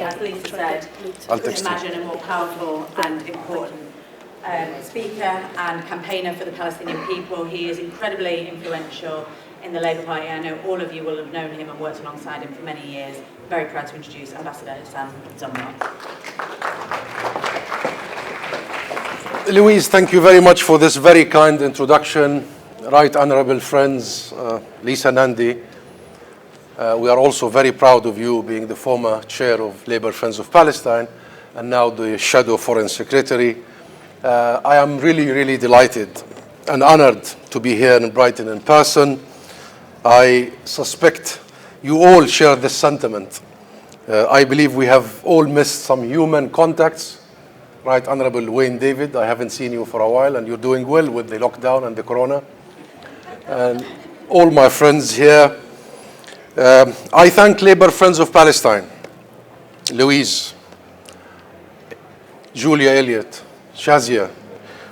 as Lisa said, couldn't imagine a more powerful and important speaker and campaigner for the Palestinian people. He is incredibly influential in the Labour Party. I know all of you will have known him and worked alongside him for many years. Very proud to introduce Ambassador Husam Zomlot. Louise, thank you very much for this very kind introduction. Right Honourable friends, Lisa Nandy, we are also very proud of you being the former chair of Labour Friends of Palestine and now the Shadow Foreign Secretary. I am really, really delighted and honoured to be here in Brighton in person. I suspect you all share this sentiment. I believe we have all missed some human contacts. Right Honourable Wayne David, I haven't seen you for a while and you're doing well with the lockdown and the corona. And all my friends here, I thank Labour Friends of Palestine, Louise, Julia Elliott, Shazia,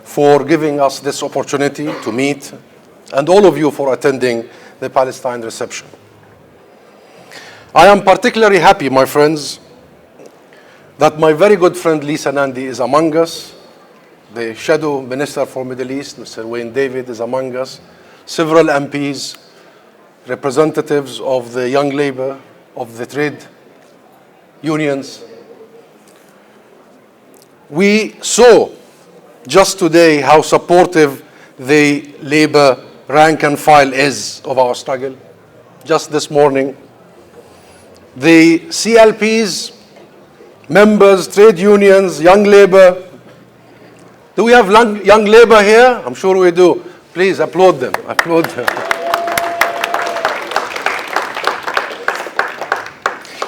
for giving us this opportunity to meet, and all of you for attending the Palestine reception. I am particularly happy, my friends, that my very good friend Lisa Nandy is among us. The Shadow Minister for Middle East, Mr. Wayne David, is among us. Several MPs, representatives of the Young Labour, of the trade unions. We saw just today how supportive the Labour rank and file is of our struggle. Just this morning, the CLPs, members, trade unions, Young Labour. Do we have Young Labour here? I'm sure we do. Please applaud them. Applaud them.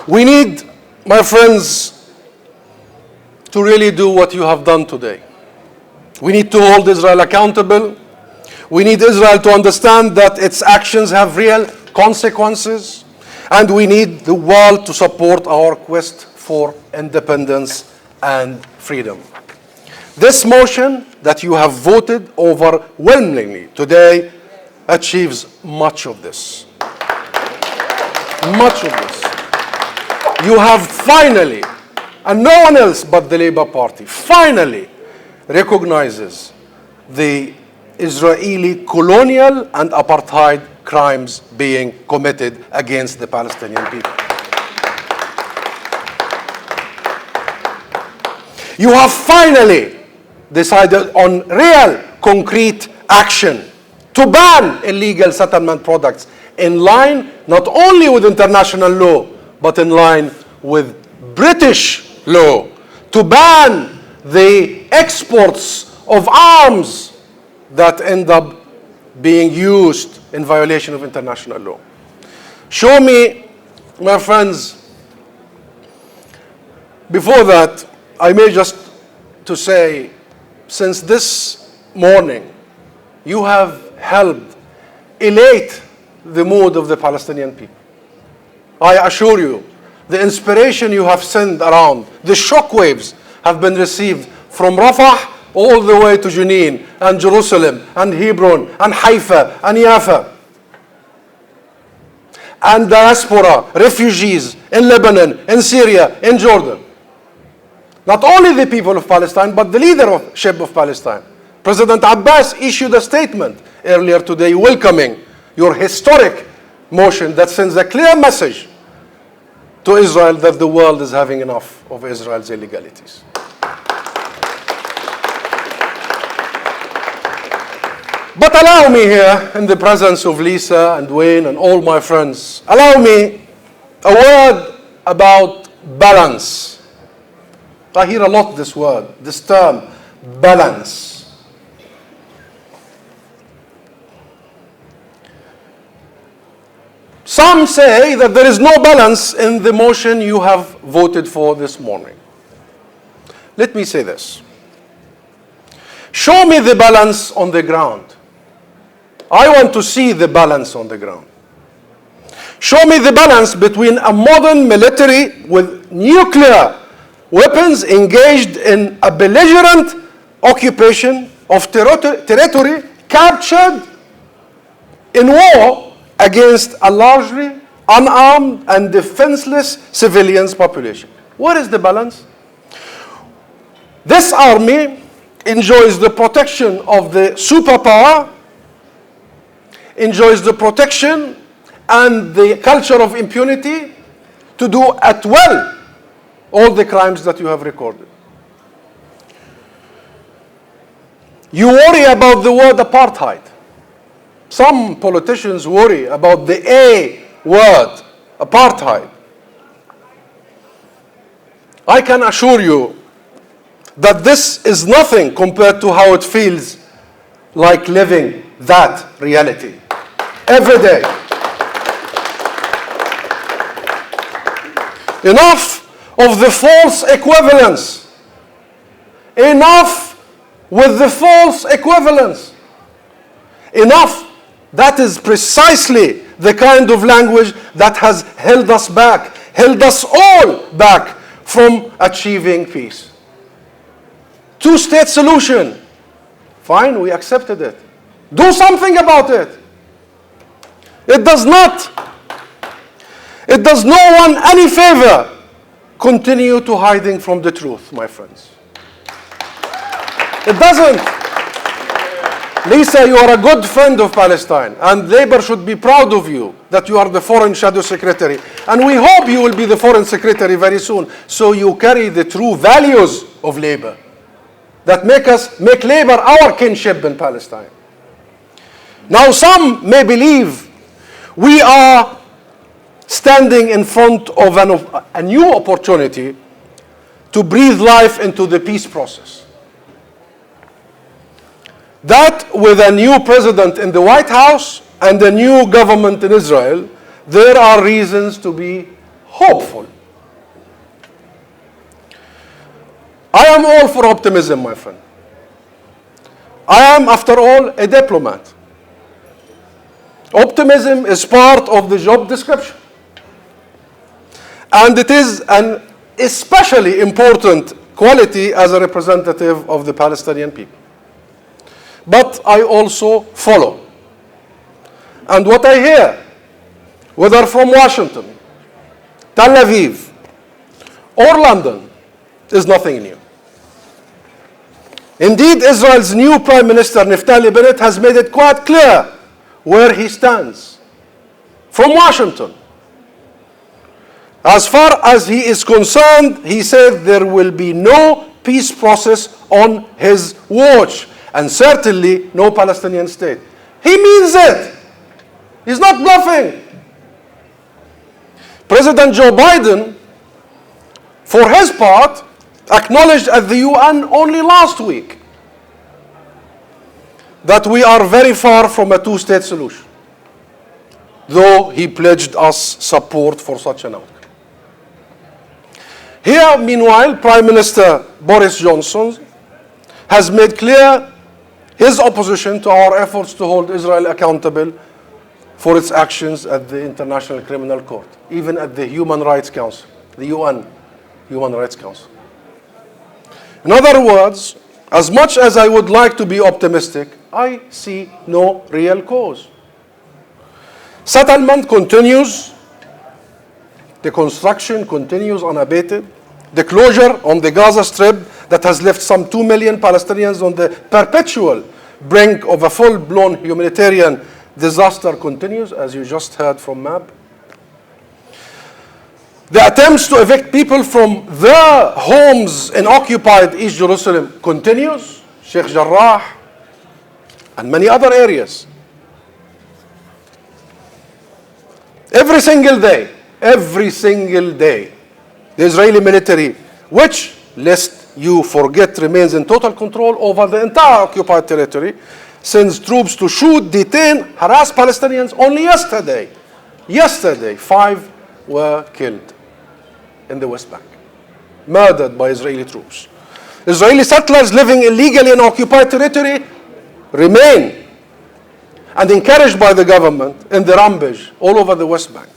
We need, my friends, to really do what you have done today. We need to hold Israel accountable. We need Israel to understand that its actions have real consequences. And we need the world to support our quest for independence and freedom. This motion that you have voted overwhelmingly today achieves much of this. Much of this. You have finally, and no one else but the Labour Party, finally recognizes the Israeli colonial and apartheid crimes being committed against the Palestinian people. You have finally decided on real, concrete action to ban illegal settlement products in line not only with international law, but in line with British law, to ban the exports of arms that end up being used in violation of international law. Show me, my friends, before that, I may just to say, since this morning, you have helped elate the mood of the Palestinian people. I assure you, the inspiration you have sent around, the shockwaves have been received from Rafah all the way to Jenin and Jerusalem and Hebron and Haifa and Jaffa. And diaspora, refugees in Lebanon, in Syria, in Jordan. Not only the people of Palestine, but the leadership of Palestine. President Abbas issued a statement earlier today welcoming your historic motion that sends a clear message to Israel that the world is having enough of Israel's illegalities. But allow me here, in the presence of Lisa and Wayne and all my friends, allow me a word about balance. I hear a lot this word, this term, balance. Some say that there is no balance in the motion you have voted for this morning. Let me say this. Show me the balance on the ground. I want to see the balance on the ground. Show me the balance between a modern military with nuclear weapons engaged in a belligerent occupation of territory captured in war against a largely unarmed and defenseless civilians population. Where is the balance? This army enjoys the protection of the superpower, enjoys the protection and the culture of impunity to do at will all the crimes that you have recorded. You worry about the word apartheid. Some politicians worry about the A word, apartheid. I can assure you that this is nothing compared to how it feels like living that reality every day. Enough of the false equivalence. Enough with the false equivalence. Enough. That is precisely the kind of language that has held us back, held us all back from achieving peace. Two-state solution. Fine, we accepted it. Do something about it. It does no one any favor. Continue to hiding from the truth, my friends. It doesn't. Lisa, you are a good friend of Palestine, and Labour should be proud of you that you are the Foreign Shadow Secretary. And we hope you will be the Foreign Secretary very soon, so you carry the true values of Labour that make Labour our kinship in Palestine. Now, some may believe we are standing in front of a new opportunity to breathe life into the peace process. That with a new president in the White House and a new government in Israel, there are reasons to be hopeful. I am all for optimism, my friend. I am, after all, a diplomat. Optimism is part of the job description. And it is an especially important quality as a representative of the Palestinian people. But I also follow. And what I hear, whether from Washington, Tel Aviv, or London, is nothing new. Indeed, Israel's new Prime Minister, Naftali Bennett, has made it quite clear where he stands. From Washington. As far as he is concerned, he said there will be no peace process on his watch. And certainly no Palestinian state. He means it. He's not bluffing. President Joe Biden, for his part, acknowledged at the UN only last week that we are very far from a two-state solution, though he pledged us support for such an outcome. Here, meanwhile, Prime Minister Boris Johnson has made clear his opposition to our efforts to hold Israel accountable for its actions at the International Criminal Court, even at the Human Rights Council, the UN Human Rights Council. In other words, as much as I would like to be optimistic, I see no real cause. Settlement continues. The construction continues unabated. The closure on the Gaza Strip that has left some 2 million Palestinians on the perpetual brink of a full-blown humanitarian disaster continues, as you just heard from MAB. The attempts to evict people from their homes in occupied East Jerusalem continues, Sheikh Jarrah, and many other areas. Every single day, the Israeli military, which, lest you forget, remains in total control over the entire occupied territory, sends troops to shoot, detain, harass Palestinians. Only yesterday, 5 were killed in the West Bank, murdered by Israeli troops. Israeli settlers living illegally in occupied territory remain and encouraged by the government in the rampage all over the West Bank.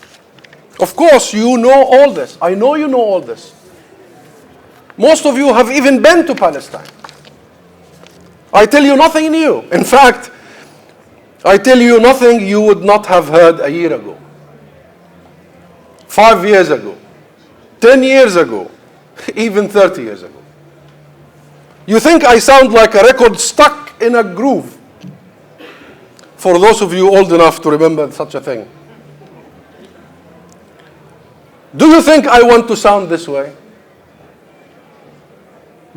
Of course, you know all this. I know you know all this. Most of you have even been to Palestine. I tell you nothing new. In fact, I tell you nothing you would not have heard a year ago, 5 years ago, 10 years ago, even 30 years ago. You think I sound like a record stuck in a groove? For those of you old enough to remember such a thing. Do you think I want to sound this way?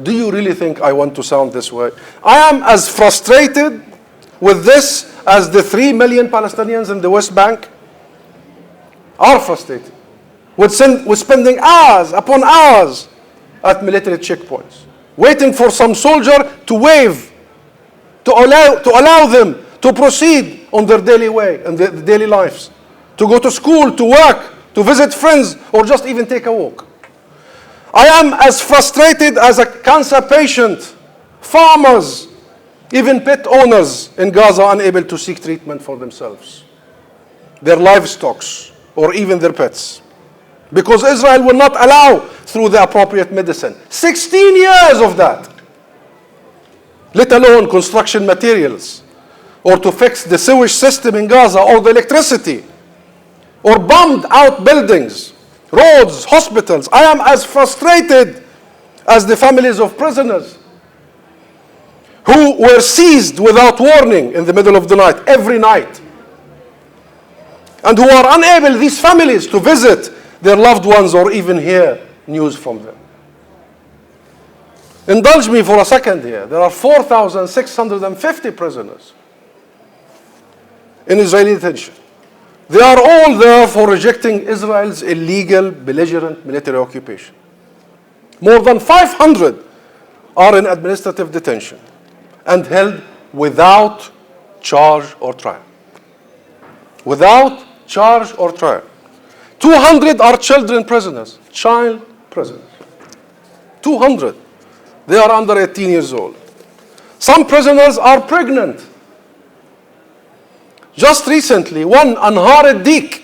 Do you really think I want to sound this way? I am as frustrated with this as the 3 million Palestinians in the West Bank are frustrated with spending hours upon hours at military checkpoints, waiting for some soldier to wave, to allow them to proceed on their daily way and their daily lives, to go to school, to work, to visit friends, or just even take a walk. I am as frustrated as a cancer patient, farmers, even pet owners in Gaza unable to seek treatment for themselves, their livestock, or even their pets, because Israel will not allow through the appropriate medicine. 16 years of that, let alone construction materials, or to fix the sewage system in Gaza, or the electricity, or bombed out buildings, roads, hospitals. I am as frustrated as the families of prisoners who were seized without warning in the middle of the night, every night, and who are unable, these families, to visit their loved ones or even hear news from them. Indulge me for a second here. There are 4,650 prisoners in Israeli detention. They are all there for rejecting Israel's illegal, belligerent military occupation. More than 500 are in administrative detention and held without charge or trial. Without charge or trial. 200 are children prisoners, child prisoners. 200. They are under 18 years old. Some prisoners are pregnant. Just recently, one Anhar Dik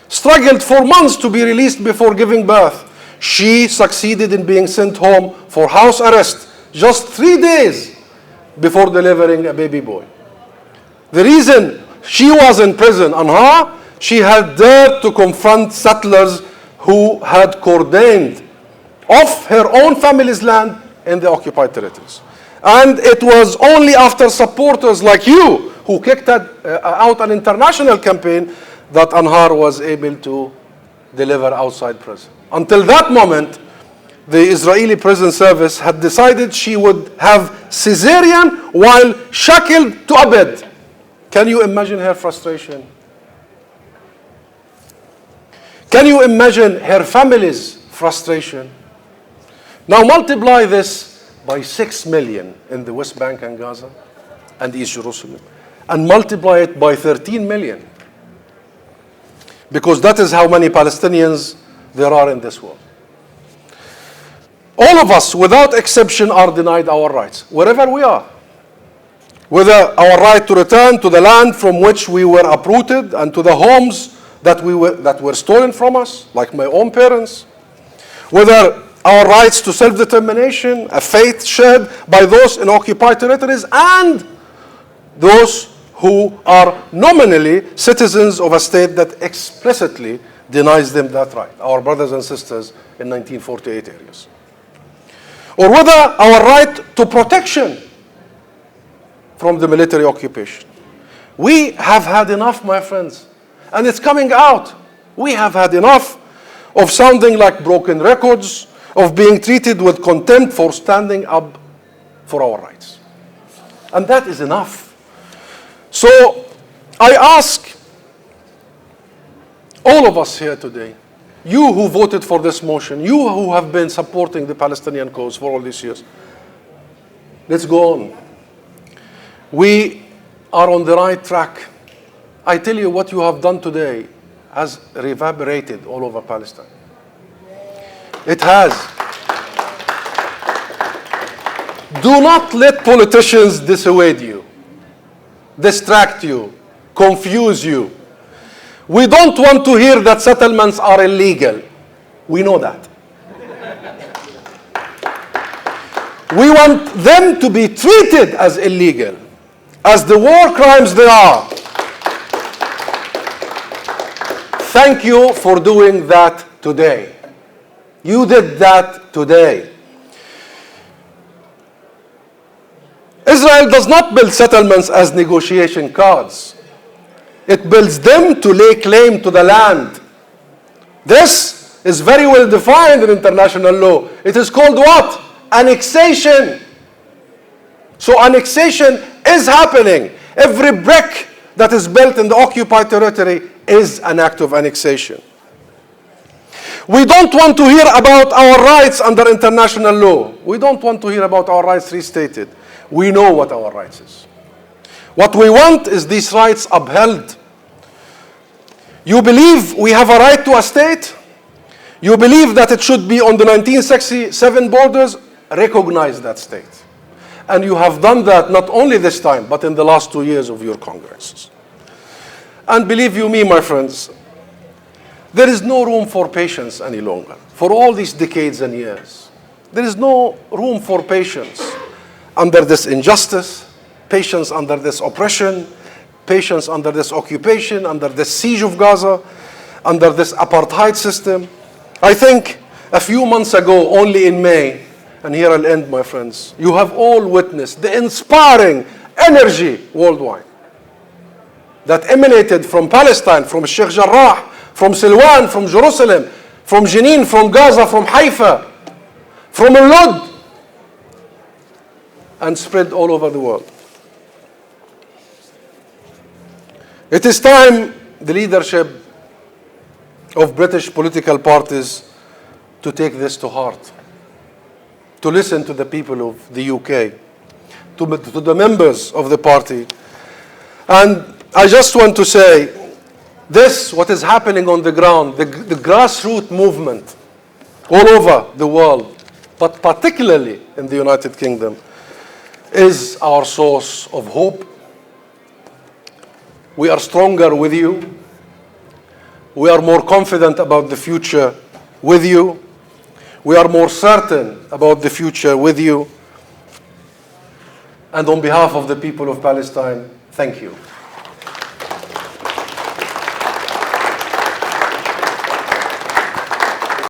struggled for months to be released before giving birth. She succeeded in being sent home for house arrest just 3 days before delivering a baby boy. The reason she was in prison, Anhar, she had dared to confront settlers who had cordoned off her own family's land in the occupied territories. And it was only after supporters like you who kicked out an international campaign that Anhar was able to deliver outside prison. Until that moment, the Israeli prison service had decided she would have cesarean while shackled to a bed. Can you imagine her frustration? Can you imagine her family's frustration? Now multiply this by 6 million in the West Bank and Gaza and East Jerusalem, and multiply it by 13 million. Because that is how many Palestinians there are in this world. All of us, without exception, are denied our rights, wherever we are. Whether our right to return to the land from which we were uprooted and to the homes that were stolen from us, like my own parents. Whether our rights to self-determination, a faith shared by those in occupied territories and those who are nominally citizens of a state that explicitly denies them that right, our brothers and sisters in 1948 areas. Or whether our right to protection from the military occupation. We have had enough, my friends, and it's coming out. We have had enough of sounding like broken records, of being treated with contempt for standing up for our rights. And that is enough. So I ask all of us here today, you who voted for this motion, you who have been supporting the Palestinian cause for all these years, let's go on. We are on the right track. I tell you, what you have done today has reverberated all over Palestine. It has. Do not let politicians dissuade you, distract you, confuse you. We don't want to hear that settlements are illegal. We know that. We want them to be treated as illegal, as the war crimes they are. Thank you for doing that today. You did that today. Israel does not build settlements as negotiation cards. It builds them to lay claim to the land. This is very well defined in international law. It is called what? Annexation. So annexation is happening. Every brick that is built in the occupied territory is an act of annexation. We don't want to hear about our rights under international law. We don't want to hear about our rights restated. We know what our rights is. What we want is these rights upheld. You believe we have a right to a state? You believe that it should be on the 1967 borders? Recognize that state. And you have done that not only this time, but in the last 2 years of your Congresses. And believe you me, my friends, there is no room for patience any longer. For all these decades and years, there is no room for patience under this injustice, patience under this oppression, patience under this occupation, under this siege of Gaza, under this apartheid system. I think a few months ago, only in May, and here I'll end, my friends, you have all witnessed the inspiring energy worldwide that emanated from Palestine, from Sheikh Jarrah, from Silwan, from Jerusalem, from Jenin, from Gaza, from Haifa, from Lod, and spread all over the world. It is time the leadership of British political parties to take this to heart, to listen to the people of the UK, to the members of the party. And I just want to say, this, what is happening on the ground, the grassroots movement all over the world, but particularly in the United Kingdom, is our source of hope. We are stronger with you. We are more confident about the future with you. We are more certain about the future with you. And on behalf of the people of Palestine, thank you.